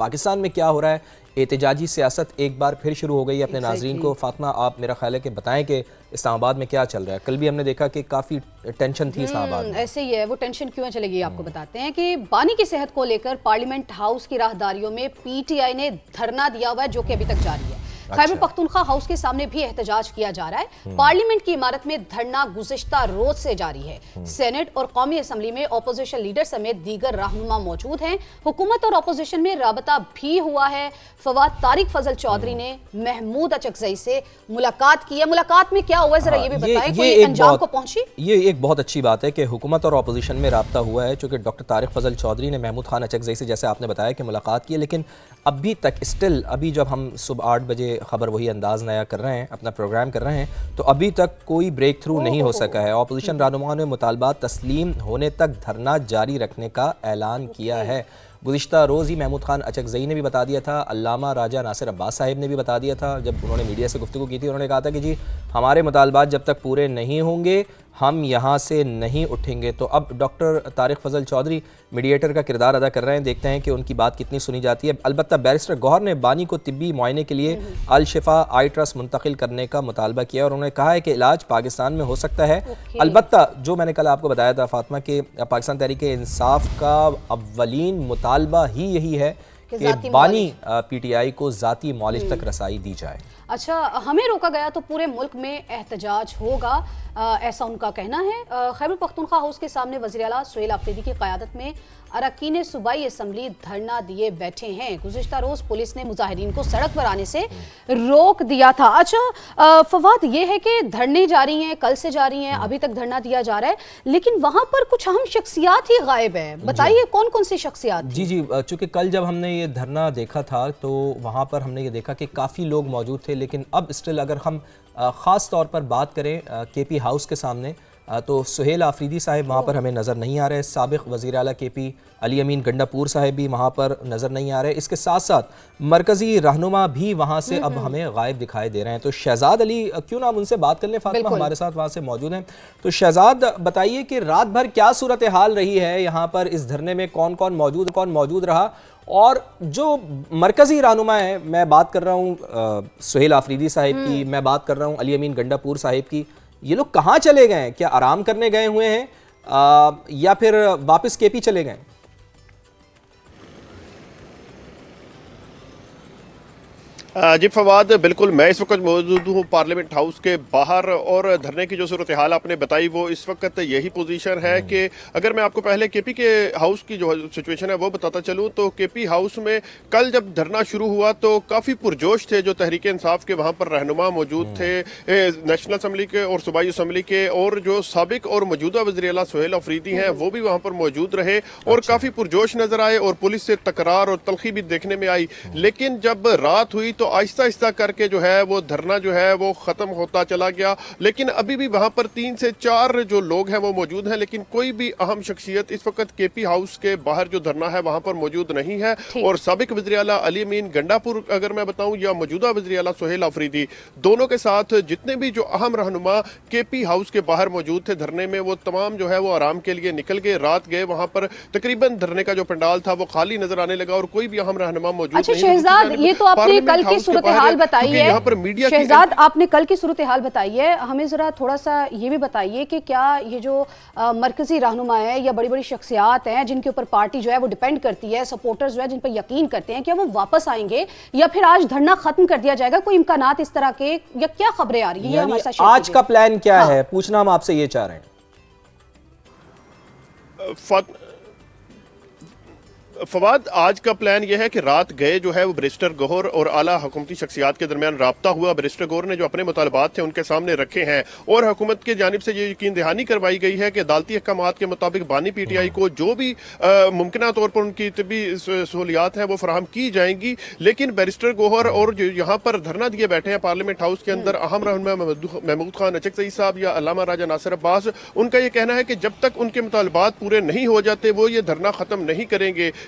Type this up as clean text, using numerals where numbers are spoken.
پاکستان میں کیا ہو رہا ہے؟ احتجاجی سیاست ایک بار پھر شروع ہو گئی ہے. اپنے ناظرین کو فاطمہ آپ میرا خیال ہے کہ بتائیں کہ اسلام آباد میں کیا چل رہا ہے. کل بھی ہم نے دیکھا کہ کافی ٹینشن تھی اسلام آباد میں. ایسے ہی ہے، وہ ٹینشن کیوں چلے گی آپ کو بتاتے ہیں کہ بانی کی صحت کو لے کر پارلیمنٹ ہاؤس کی راہداریوں میں پی ٹی آئی نے دھرنا دیا ہوا ہے جو کہ ابھی تک جاری ہے. خیبر پختونخوا ہاؤس کے سامنے بھی احتجاج کیا جا رہا ہے. پارلیمنٹ کی عمارت میں دھرنا گزشتہ روز سے جاری ہے. سینٹ اور قومی اسمبلی میں اپوزیشن لیڈر سمیت دیگر رہنما موجود ہیں. حکومت اور اپوزیشن میں رابطہ بھی ہوا ہے. فواد طارق فضل چودھری نے محمود اچکزئی سے ملاقات کی ہے. ملاقات میں کیا ہوا ہے ذرا یہ بھی بتائیں، کوئی انجام کو پہنچی؟ یہ ایک بہت اچھی بات ہے کہ حکومت اور اپوزیشن میں رابطہ ہوا ہے، چونکہ ڈاکٹر طارق فضل چودھری نے محمود خان اچکزئی سے جیسے آپ نے بتایا کہ ملاقات کی ہے، لیکن ابھی تک ابھی جب ہم صبح 8 بجے خبر وہی انداز نیا کر رہے ہیں، اپنا پروگرام کر رہے ہیں، تو ابھی تک کوئی بریک تھرو نہیں ہو سکا ہے. اپوزیشن رہنماؤں نے مطالبات تسلیم ہونے تک دھرنا جاری رکھنے کا اعلان کیا ہے. گزشتہ روز ہی محمود خان اچکزئی نے بھی بتا دیا تھا، علامہ راجہ ناصر عباس صاحب نے بھی بتا دیا تھا جب انہوں نے میڈیا سے گفتگو کی تھی. انہوں نے کہا تھا کہ جی ہمارے مطالبات جب تک پورے نہیں ہوں گے ہم یہاں سے نہیں اٹھیں گے. تو اب ڈاکٹر طارق فضل چودھری میڈیٹر کا کردار ادا کر رہے ہیں. دیکھتے ہیں کہ ان کی بات کتنی سنی جاتی ہے. البتہ بیرسٹر گوہر نے بانی کو طبی معائنے کے لیے الشفا آئی ٹرسٹ منتقل کرنے کا مطالبہ کیا اور انہوں نے کہا ہے کہ علاج پاکستان میں ہو سکتا ہے. البتہ جو میں نے کل آپ کو بتایا تھا فاطمہ کہ پاکستان تحریک انصاف کا اولین مطالبہ ہی یہی ہے کہ بانی پی ٹی آئی کو ذاتی معالج تک رسائی دی جائے. اچھا، ہمیں روکا گیا تو پورے ملک میں احتجاج ہوگا، ایسا ان کا کہنا ہے. خیبر پختونخوا ہاؤس کے سامنے وزیر اعلیٰ سہیل آفریدی کی قیادت میں اراکین صوبائی اسمبلی دھرنا دیے بیٹھے ہیں. گزشتہ روز پولیس نے مظاہرین کو سڑک پر آنے سے روک دیا تھا. اچھا فواد، یہ ہے کہ دھرنے جاری ہیں، کل سے جاری ہیں، ابھی تک دھرنا دیا جا رہا ہے، لیکن وہاں پر کچھ اہم شخصیات ہی غائب ہیں. بتائیے کون کون سی شخصیات؟ جی چونکہ کل جب ہم نے یہ دھرنا دیکھا تھا تو وہاں پر ہم نے یہ دیکھا کہ کافی لوگ موجود تھے، لیکن اب اسٹل اگر ہم خاص طور پر بات کریں کے پی ہاؤس کے سامنے تو سہیل آفریدی صاحب وہاں پر ہمیں نظر نہیں آ رہے. سابق وزیر اعلیٰ کے پی علی امین گنڈا پور صاحب بھی وہاں پر نظر نہیں آ رہے. اس کے ساتھ ساتھ مرکزی رہنما بھی وہاں سے اب ہمیں غائب دکھائی دے رہے ہیں. تو شہزاد علی، کیوں نہ ہم ان سے بات کر لیں؟ فاطمہ ہمارے ساتھ وہاں سے موجود ہیں. تو شہزاد بتائیے کہ رات بھر کیا صورتحال رہی ہے یہاں پر اس دھرنے میں؟ کون موجود رہا؟ اور جو مرکزی رہنما ہیں، میں بات کر رہا ہوں سہیل آفریدی صاحب کی، میں بات کر رہا ہوں علی امین گنڈا پور صاحب کی، یہ لوگ کہاں چلے گئے ہیں؟ کیا آرام کرنے گئے ہوئے ہیں یا پھر واپس کے پی چلے گئے ہیں؟ جی فواد، بالکل میں اس وقت موجود ہوں پارلیمنٹ ہاؤس کے باہر، اور دھرنے کی جو صورتحال آپ نے بتائی وہ اس وقت یہی پوزیشن ہے کہ اگر میں آپ کو پہلے کے پی کے ہاؤس کی جو سچویشن ہے وہ بتاتا چلوں تو کے پی ہاؤس میں کل جب دھرنا شروع ہوا تو کافی پرجوش تھے جو تحریک انصاف کے وہاں پر رہنما موجود تھے، نیشنل اسمبلی کے اور صوبائی اسمبلی کے، اور جو سابق اور موجودہ وزیر اعلیٰ سہیل آفریدی ہیں وہ بھی وہاں پر موجود رہے اور کافی پرجوش نظر آئے، اور پولیس سے تکرار اور تلخی بھی دیکھنے میں آئی. لیکن جب رات ہوئی تو آہستہ آہستہ کر کے جو ہے وہ دھرنا جو ہے وہ ختم ہوتا چلا گیا. لیکن ابھی بھی وہاں پر 3 سے 4 جو لوگ ہیں وہ موجود ہیں، لیکن کوئی بھی اہم شخصیت اس وقت کے پی ہاؤس کے باہر جو دھرنا ہے وہاں پر موجود نہیں ہے. اور سابق وزیر اعلیٰ علی امین گنڈا پور اگر میں بتاؤں یا موجودہ وزیر اعلیٰ سہیل آفریدی، دونوں کے ساتھ جتنے بھی جو اہم رہنما کے پی ہاؤس کے باہر موجود تھے دھرنے میں، وہ تمام جو ہے وہ آرام کے لیے نکل گئے، رات گئے. وہاں پر تقریباً دھرنے کا جو پنڈال تھا وہ خالی نظر آنے لگا اور کوئی بھی اہم رہنما موجود نہیں. اچھا شہزاد، یہ تو آپ نے کل کی صورتحال بتائی ہے. شہزاد، آپ نے کل کی صورتحال بتائی ہے، ہمیں ذرا تھوڑا سا یہ بھی بتائیے کہ کیا یہ جو مرکزی رہنما ہے یا بڑی بڑی شخصیات ہیں جن کے اوپر پارٹی جو ہے وہ ڈیپینڈ کرتی ہے، سپورٹرز جو ہے جن پر یقین کرتے ہیں، کیا وہ واپس آئیں گے یا پھر آج دھرنا ختم کر دیا جائے گا؟ کوئی امکانات اس طرح کے یا کیا خبریں آ رہی ہیں؟ آج کا پلان کیا ہے پوچھنا ہم آپ سے یہ چاہ رہے ہیں. فواد، آج کا پلان یہ ہے کہ رات گئے جو ہے وہ بیرسٹر گوہر اور اعلیٰ حکومتی شخصیات کے درمیان رابطہ ہوا. بیرسٹر گوہر نے جو اپنے مطالبات تھے ان کے سامنے رکھے ہیں اور حکومت کی جانب سے یہ یقین دہانی کروائی گئی ہے کہ عدالتی احکامات کے مطابق بانی پی ٹی آئی کو جو بھی ممکنہ طور پر ان کی طبی سہولیات ہیں وہ فراہم کی جائیں گی. لیکن بیرسٹر گوہر اور جو یہاں پر دھرنا دیے بیٹھے ہیں پارلیمنٹ ہاؤس کے اندر اہم رہنما محمود خان اچکزئی صاحب یا علامہ راجہ ناصر عباس، ان کا یہ کہنا ہے کہ جب تک ان کے مطالبات پورے نہیں ہو جاتے وہ یہ دھرنا ختم نہیں کریں گے.